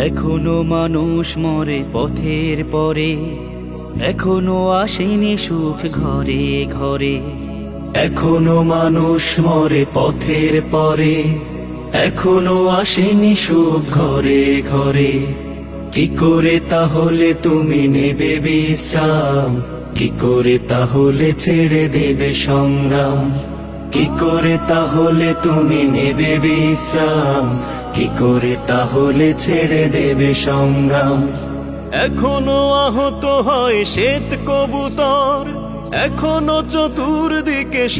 এখনো মানুষ মরে পথের পরে, এখনো আসেনি সুখ ঘরে ঘরে। এখনো মানুষ মরে পথের পরে, এখনো আসেনি সুখ ঘরে ঘরে। কি করে তাহলে তুমি নেবে বিশ্রাম? কি করে তাহলে ছেড়ে দেবে সংগ্রাম? কি করে তাহলে তুমি নেবে বিশ্রাম? কি করে তাহলে ছেড়ে দেবে সংগ্রাম? এখনো আহত হয় শ্বেত কবুতর, এখনো চতুর্দিকে